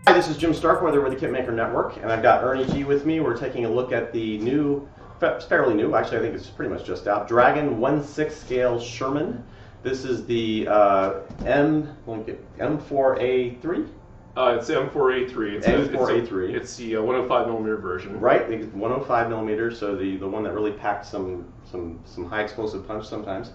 Hi, this is Jim Starkweather with the KitMaker Network, and I've got Ernie G with me. We're taking a look at the new, fairly new, actually I think it's pretty much just out, Dragon 1/6 scale Sherman. This is the M4A3? It's M4A3. It's M4A3. It's the 105 millimeter version. Right, the 105 millimeters, so the one that really packed some high explosive punch sometimes.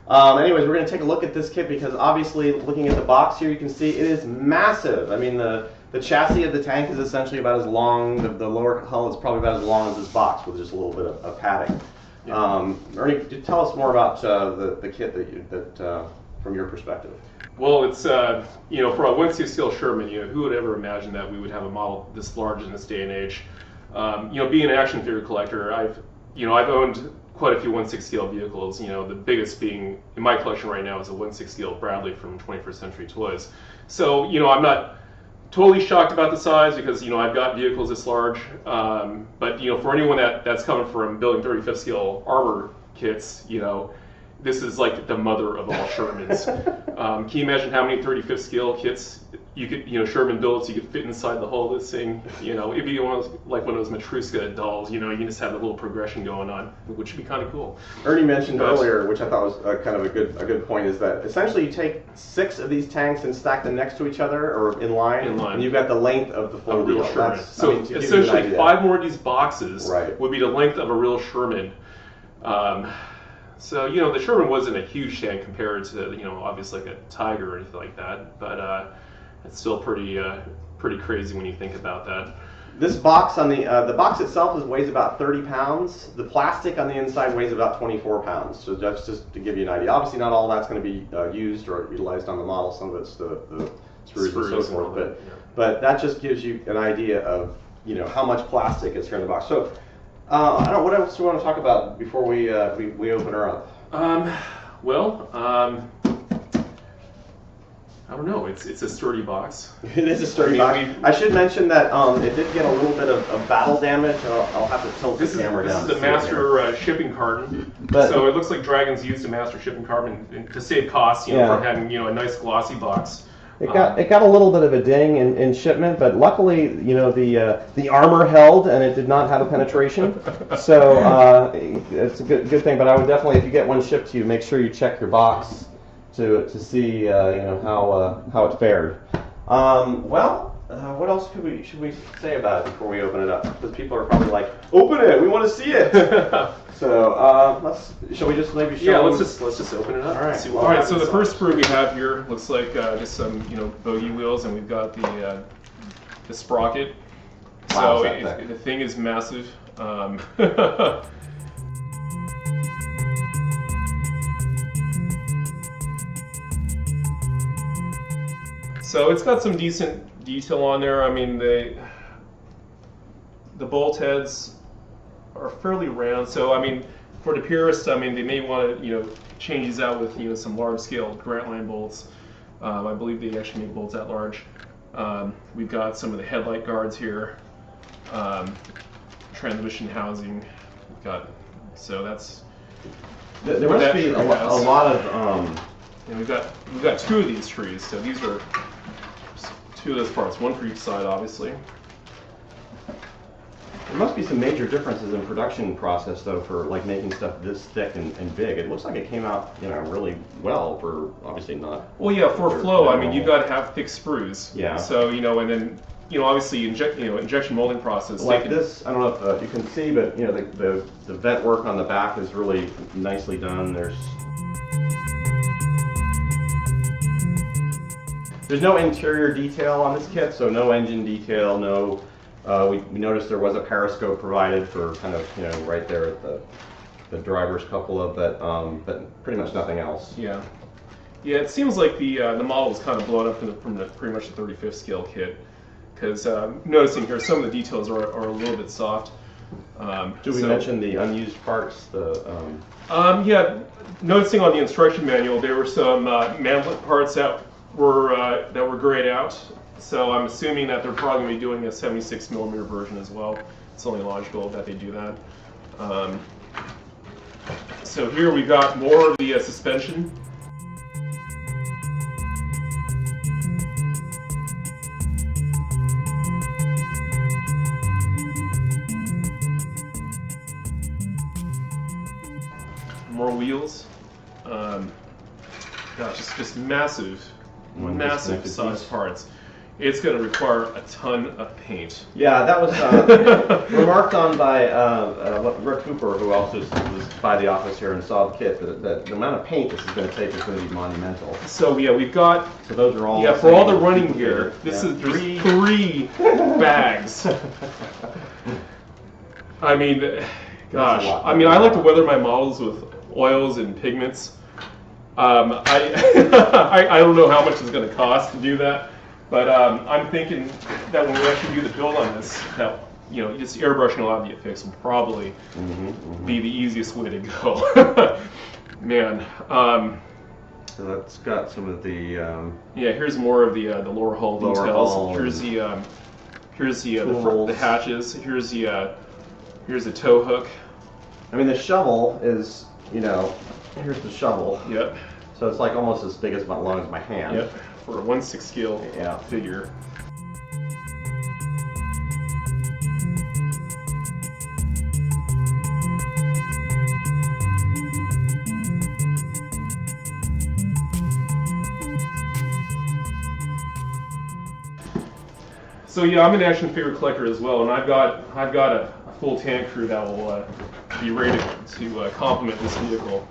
Anyways, we're going to take a look at this kit because obviously, looking at the box here, you can see it is massive. I mean, the chassis of the tank is essentially about as long, the lower hull is probably about as long as this box with just a little bit of padding. Yeah. Ernie, tell us more about the kit that from your perspective. Well, it's for a 1/6 scale Sherman, who would ever imagine that we would have a model this large in this day and age? Being an action figure collector, I've owned quite a few 1/6 scale vehicles. The biggest being in my collection right now is a 1/6 scale Bradley from 21st Century Toys. So I'm not totally shocked about the size because I've got vehicles this large. But for anyone that's coming from building 35th scale armor kits, this is like the mother of all Shermans. Can you imagine how many 35th scale kits you could, Sherman builds, you could fit inside the hull of this thing? It'd be one of those Matryoshka dolls. You can just have a little progression going on, which would be kind of cool. Ernie mentioned earlier, which I thought was kind of a good point, is that essentially you take 6 of these tanks and stack them next to each other or in line, and you've got the length of the full real deal. Sherman. So essentially, 5 more of these boxes would be the length of a real Sherman. So the Sherman wasn't a huge tank compared to obviously like a Tiger or anything like that, but it's still pretty crazy when you think about that. This box on the box itself weighs about 30 pounds. The plastic on the inside weighs about 24 pounds. So that's just to give you an idea. Obviously, not all that's going to be used or utilized on the model. Some of it's the screws and so forth. But that just gives you an idea of how much plastic is here in the box. So. I don't know, what else do we want to talk about before we open her up? I don't know. It's a sturdy box. It is a sturdy box. I should mention that it did get a little bit of battle damage. I'll have to tilt the camera down. This is a master shipping carton. So it looks like Dragon's used a master shipping carton to save costs, from having a nice glossy box. It got a little bit of a ding in shipment, but luckily, the armor held and it did not have a penetration, so it's a good thing. But I would definitely, if you get one shipped to you, make sure you check your box to see how it fared. What else should we say about it before we open it up? Because people are probably like, "Open it! We want to see it." So shall we just maybe show? Yeah, let's just open it up. All right. All right. So the first sprue we have here looks like just some bogey wheels, and we've got the sprocket. Wow, so the thing is massive. So it's got some decent detail on there. I mean, the bolt heads are fairly round. So I mean, for the purists, I mean, they may want to change these out with some large scale Grant line bolts. I believe they actually make bolts that large. We've got some of the headlight guards here, transmission housing. We've got that's. There must be a lot of. And we've got 2 of these trees. So these are 2 of those parts, 1 for each side, obviously. There must be some major differences in production process, though, for like making stuff this thick and big. It looks like it came out, really well for obviously not. Well, yeah, for flow, I mean, you've got to have thick sprues. Yeah. So and then obviously injection molding process. Like this, I don't know if you can see, but the vent work on the back is really nicely done. There's no interior detail on this kit, so no engine detail, no. We noticed there was a periscope provided for kind of right there at the driver's cupola, but pretty much nothing else. Yeah, it seems like the model was kind of blown up from pretty much the 35th scale kit, because noticing here some of the details are a little bit soft. Did we mention the unused parts? Yeah, noticing on the instruction manual there were some manlet parts that were grayed out. So I'm assuming that they're probably going to be doing a 76 millimeter version as well. It's only logical that they do that. So here we've got more of the suspension. wheels. Gosh, it's just massive size parts. It's going to require a ton of paint. Yeah, that was remarked on by Rick Cooper, who also was by the office here and saw the kit, that the amount of paint this is going to take is going to be monumental. So yeah, we've got. So those are all. Yeah, for all the running gear, there's three bags. I mean, gosh. I mean, I like to weather my models with oils and pigments. I don't know how much it's going to cost to do that. But I'm thinking that when we actually do the build on this, that just airbrushing a lot of the effects will probably be the easiest way to go. Man. So that's got some of the. Yeah, here's more of the lower hull details. Here's the hatches. Here's the tow hook. I mean, the shovel is here's the shovel. Yep. So it's like almost as big as long as my hand. Yep. For a 1/6 scale figure. So yeah, I'm an action figure collector as well, and I've got a full tank crew that will be ready to complement this vehicle.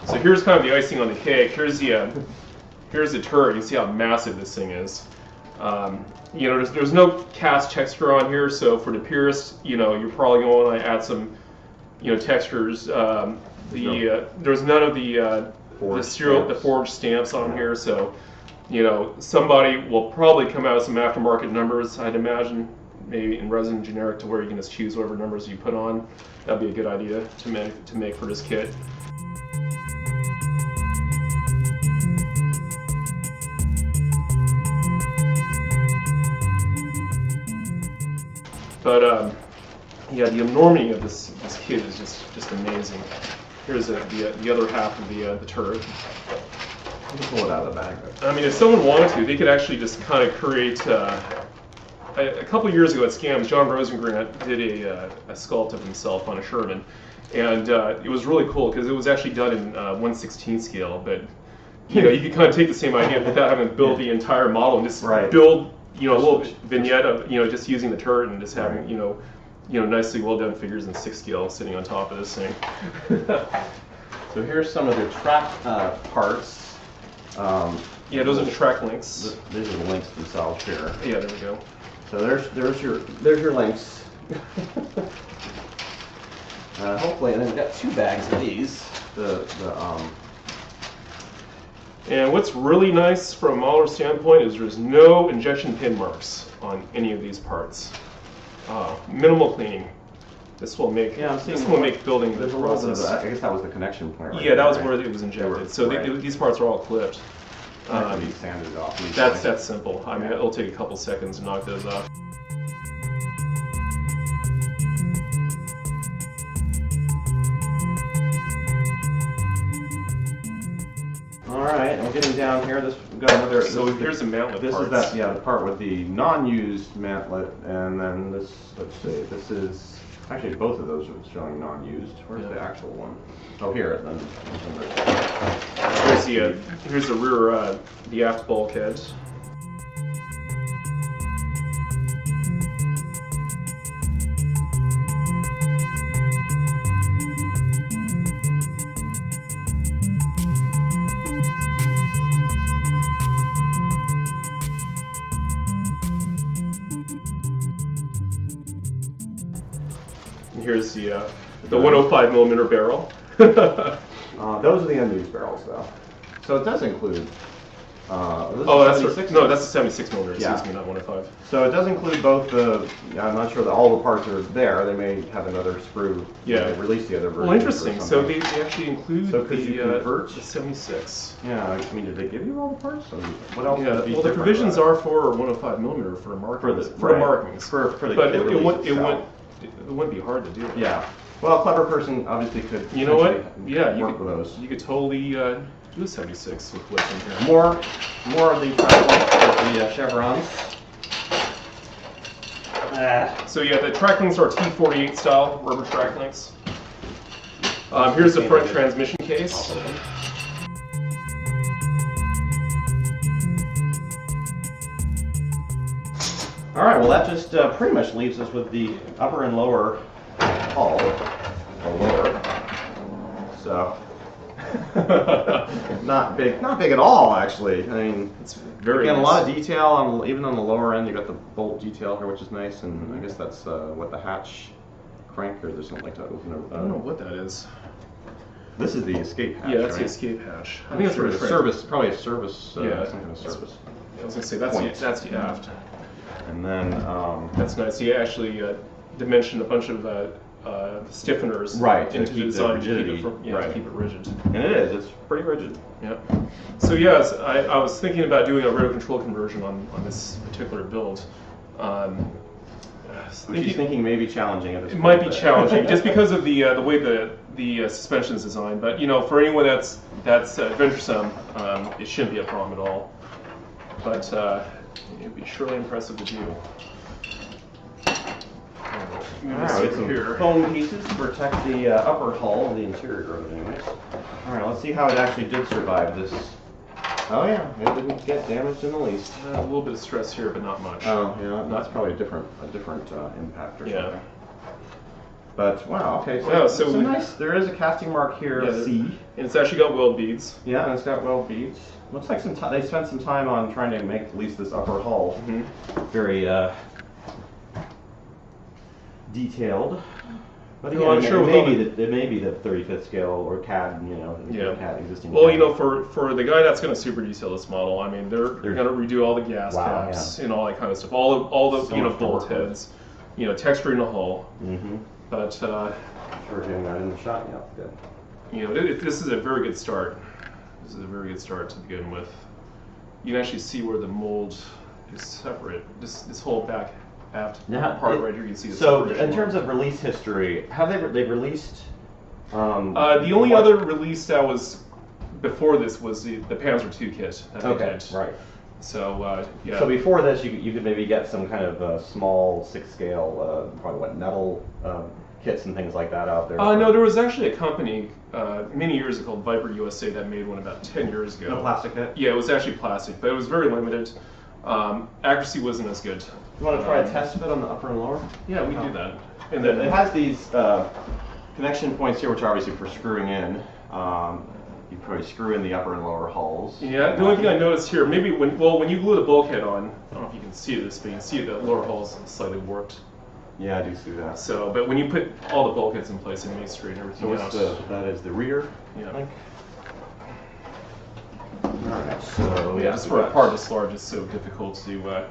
So here's kind of the icing on the cake. Here's the turret. You see how massive this thing is. There's no cast texture on here, so for the purist, you're probably going to want to add some, textures. There's none of the forged stamps on here, so somebody will probably come out with some aftermarket numbers. I'd imagine maybe in resin generic to where you can just choose whatever numbers you put on. That'd be a good idea to make for this kit. But yeah, the enormity of this kit is just amazing. Here's the other half of the turret. Just pull it out of the bag. I mean, if someone wanted to, they could actually just kind of create. A couple of years ago at Scams, John Rosengrant did a sculpt of himself on a Sherman, and it was really cool because it was actually done in 1/16 scale. But you could kind of take the same idea without having to build the entire model and just build a little vignette of just using the turret and just having nicely well done figures in 6 scale sitting on top of this thing. So here's some of the track parts. Yeah, those are the track links. These are the links themselves here. Yeah, there we go. So there's your links. Hopefully, and then we've got 2 bags of these. And what's really nice from a modeler standpoint is there's no injection pin marks on any of these parts. Minimal cleaning. This will make building the process. I guess that was the connection point. Yeah, that was where it was injected. So these parts are all clipped. That can be sanded off. That's simple. I mean, it'll take a couple seconds to knock those off. Alright, I'm getting down here. We've got another. So here's the mantlet This parts. is the part with the non-used mantlet, and then this. Let's see. This is actually both of those are showing non-used. Where's the actual one? Oh, here. Here's the rear, the aft bulkhead. Here's the 105 millimeter barrel. Those are the unused barrels, though. So it does include. That's a 76 millimeter. Yeah. Excuse me, not 105. So it does include both the. I'm not sure that all the parts are there. They may have another sprue. Yeah. They release the other version. Well, interesting. So they actually include the 76. Yeah. I mean, did they give you all the parts? What else? Yeah. Well, the provisions are for 105 millimeter for markings. For the markings. But it wouldn't be hard to do. Yeah. Well, a clever person obviously could. You know what? Yeah, work with those. You could totally do a 76 with what's in here. More of the track the chevrons. So yeah, the track links are T48 style rubber track links. Here's the front transmission case. All right, well that just pretty much leaves us with the upper and lower hull, or lower. So not big at all actually. I mean, it's very again, nice. a lot of detail on even on the lower end. You got the bolt detail here, which is nice, and I guess that's what the hatch crank or there's something like to open. I don't know what that is. This is the escape hatch. Yeah, that's right? the escape hatch. I I think think that's it's a service, probably a service. Yeah, some kind of service. I was gonna say that's the aft. And then That's nice. He actually dimensioned a bunch of stiffeners Right, to into the keep the design to rigidity, keep it, right. to keep it rigid. and it is. It's pretty rigid. Yeah. So yes, I was thinking about doing a radio control conversion on this particular build. Which he's thinking may be challenging at this It point. might be but- challenging just because of the way the suspension is designed. But you know, for anyone that's adventuresome, it shouldn't be a problem at all. But it'd be surely impressive to do. Move this Alright, over some here. foam pieces to protect the upper hull of the interior of it anyways. Alright, let's see how it actually did survive this. Oh yeah, it didn't get damaged in the least. A little bit of stress here, but not much. Oh yeah, that's probably a different impact or Yeah. something. But wow, okay, so, Yeah, so so we- nice. There is a casting mark here, Yeah, C. And it's actually got weld beads. Yeah, and it's got weld beads. Looks like they spent some time on trying to make at least this upper hull very detailed. But No, again, I'm sure it may be the 35th scale or CAD, Yeah. CAD existing. Well, CAD. you know, for the guy that's going to super detail this model, I mean, they're going to redo all the gas Wow, caps and all that kind of stuff, all the So you know much to bolt work with. heads, you know, texturing the hull. Mm-hmm. But Sure, getting that in the shot. Yeah, good. you know, this is a very good start. This is a very good start to begin with. You can actually see where the mold is separate. This whole back aft Now, part right here, you can see the So, separation. in terms of release history, have they released? The only what- other release that was before this was the Panzer II kit that they Okay, did. right. So yeah. So before this, you could maybe get some kind of small 6-scale, probably metal kits and things like that out there. No, there was actually a company many years ago called Viper USA that made one about 10 years ago. No plastic kit. Yeah, it was actually plastic, but it was very limited. Accuracy wasn't as good. You want to try a test fit on the upper and lower? Yeah, we do that. And It then has these connection points here, which are obviously for screwing in. You probably screw in the upper and lower hulls. yeah, the only thing I noticed here, maybe when you glue the bulkhead on, I don't know if you can see this, but you can see the lower hull's slightly warped. Yeah, I do see that. So, but when you put all the bulkheads in place, it may straighten everything So out. that is the rear Yeah. link. Alright, so Yeah, just we for a got- part this large, it's so difficult to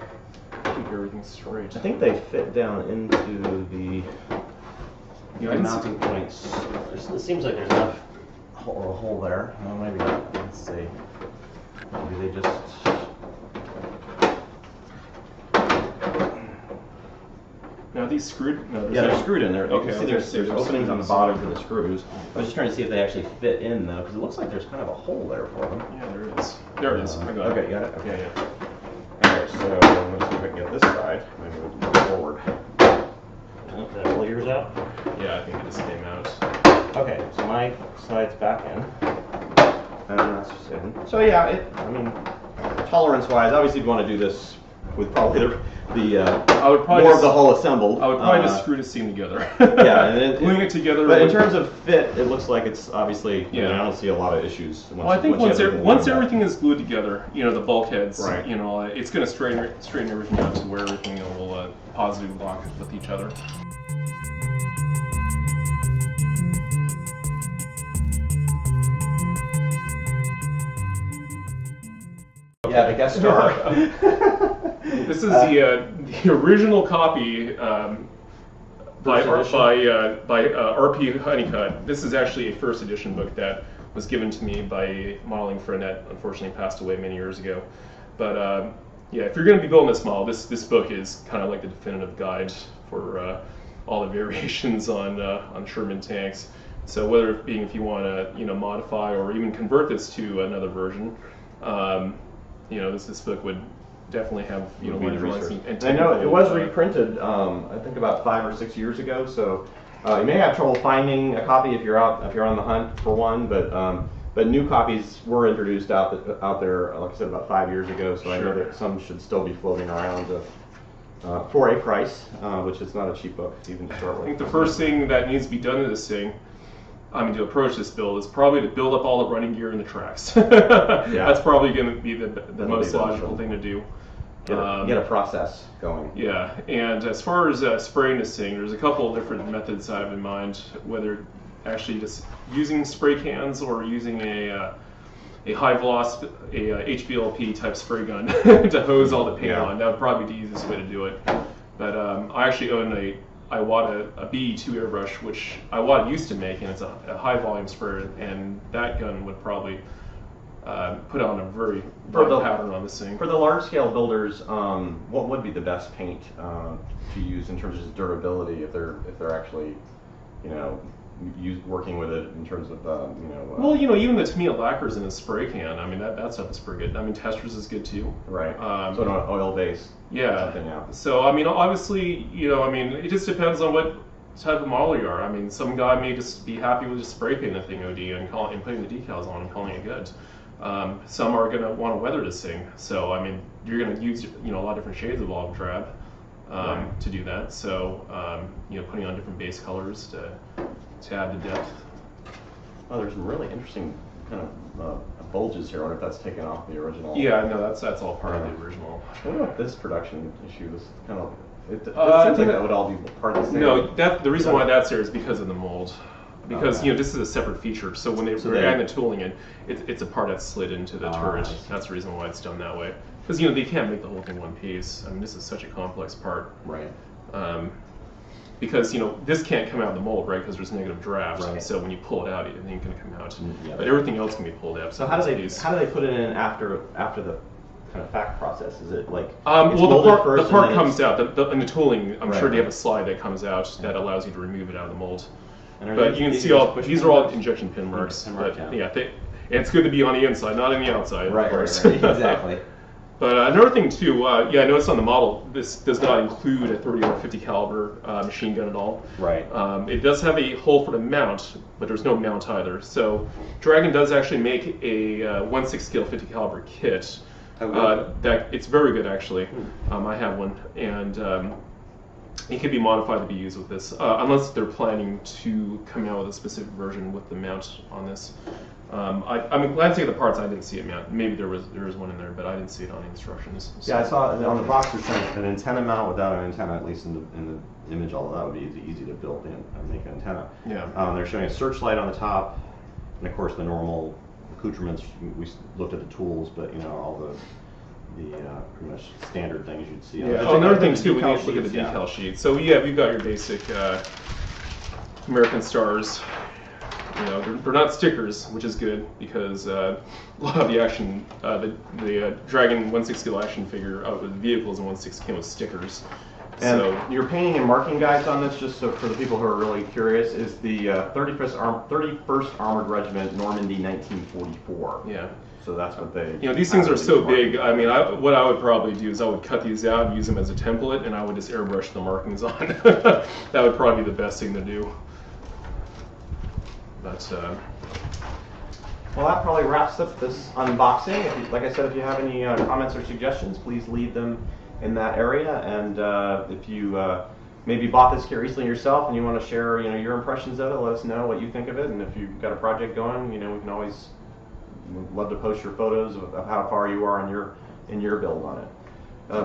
keep everything straight. I think they fit down into the Yeah, I didn't see- mounting points. It seems like there's enough hole there. Well, maybe not. Let's see. Maybe they just. Now are these screwed? No, Yeah, they're screwed in there. You Okay, can see okay, there's so they're openings on the screwed. bottom for the screws. I was just trying to see if they actually fit in though, because it looks like there's kind of a hole there for them. Yeah, there is. There it is. I got Okay, it. you got it? Okay. Yeah, yeah. Alright, so let's see if I can get this side. Maybe we'll move forward. Oh, did I pull yours out? Yeah, I think it just came out. Okay, so my side's back in. And that's just in. So yeah, I mean, tolerance-wise, obviously you'd want to do this with probably I would probably more just, of the hull assembled. I would probably just screw the seam together. Yeah, and gluing it together. But in with- terms of fit, it looks like it's obviously. I Yeah. don't see a lot of issues. Well, I think once everything is glued together, you know, the bulkheads, Right. you know, it's going to straighten everything out to where everything will positively lock with each other. Yeah, the guest star. This is the original copy by First RP Honeycutt. This is actually a first edition book that was given to me by a modeling friend that unfortunately passed away many years ago. But yeah, if you're going to be building this model, this book is kind of like the definitive guide for all the variations on Sherman tanks. So whether it being if you want to modify or even convert this to another version, this book would definitely have Would be line the drawings research. and I know it was technical, reprinted. I think about 5 or 6 years ago. So You may have trouble finding a copy if you're on the hunt for one, but new copies were introduced out there, like I said, about 5 years ago. So I know that some should still be floating around for a price, which is not a cheap book even to start with. I think the first thing that needs to be done to this thing, to approach this build, is probably to build up all the running gear in the tracks. That's probably going to be the most logical thing to do. Get a process going. Yeah, and as far as spraying this thing, there's a couple of different methods I have in mind, whether actually just using spray cans or using a high velocity, a HVLP type spray gun to hose all the paint on. That would probably be the easiest way to do it. But I actually own a Iwata, a BE2 airbrush, which Iwata used to make, and it's a high volume sprayer, and that gun would probably put on a very broad pattern on this thing. For the large scale builders, what would be the best paint to use in terms of durability if they're actually, working with it in terms of well, even the Tamiya lacquers in a spray can, that stuff is pretty good. Testers is good too. Right. So an oil base. Yeah. Something out. So obviously, it just depends on what type of model you are. Some guy may just be happy with just spray painting the thing OD and putting the decals on and calling it good. Some are going to want to weather this thing. So you're going to use a lot of different shades of olive drab to do that. So putting on different base colors to add the depth. Oh, there's some really interesting kind of bulges here. I wonder if that's taken off the original. Yeah, no, that's all part of the original. I wonder if this production issue is kind of. It seems like that would all be part of the same. No, the reason why that's there is because of the mold. Because this is a separate feature, so when they're adding the tooling in, it's a part that's slid into the turret. That's the reason why it's done that way. Because they can't make the whole thing one piece. this is such a complex part. Right. Because this can't come out of the mold, right? Because there's negative draft. Right. So when you pull it out, it ain't going to come out. Yeah. But everything else can be pulled out. So how do they put it in after the kind of fact process? Is it like the part comes out, and the tooling, I'm sure they have a slide that comes out that allows you to remove it out of the mold. But you can see these are all injection pin marks. It's good to be on the inside, not on the outside. Right, of course. right. Exactly. But another thing too, I noticed on the model, this does not include a 30 or 50 caliber machine gun at all. Right. It does have a hole for the mount, but there's no mount either. So Dragon does actually make a 1/6 scale 50 caliber kit. That it's very good actually. I have one, and it can be modified to be used with this, unless they're planning to come out with a specific version with the mount on this. I'm glad to see the parts. I didn't see it mount. Maybe there was one in there, but I didn't see it on the instructions. So. Yeah, I saw on the box there's an antenna mount without an antenna, at least in the image. Although that would be easy to build in and make an antenna. Yeah. They're showing a searchlight on the top, and of course the normal accoutrements. We looked at the tools, but all the pretty much standard things you'd see. Yeah. Another thing too, we need to look at the decal sheet. So we've got your basic American stars. They're not stickers, which is good because a lot of the action, the Dragon 1/6 scale action figure out with vehicles in 1/6 came with stickers. And so your painting and marking guides on this, just so for the people who are really curious, is the 31st Armored Regiment, Normandy, 1944. Yeah. So that's what they. These things are so big. What I would probably do is I would cut these out and use them as a template, and I would just airbrush the markings on. That would probably be the best thing to do. But well, that probably wraps up this unboxing. Like I said, if you have any comments or suggestions, please leave them in that area. And if you maybe bought this kit recently yourself and you want to share, your impressions of it, let us know what you think of it. And if you've got a project going, we can always love to post your photos of how far you are in your build on it.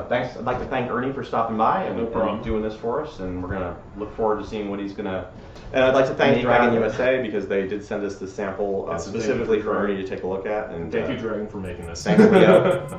Thanks. I'd like to thank Ernie for stopping by and doing this for us, and we're gonna look forward to seeing what he's gonna. And I'd like to thank Dragon USA because they did send us the sample specifically for Ernie to take a look at. And thank you, Dragon, for making this. Thanks, Leo.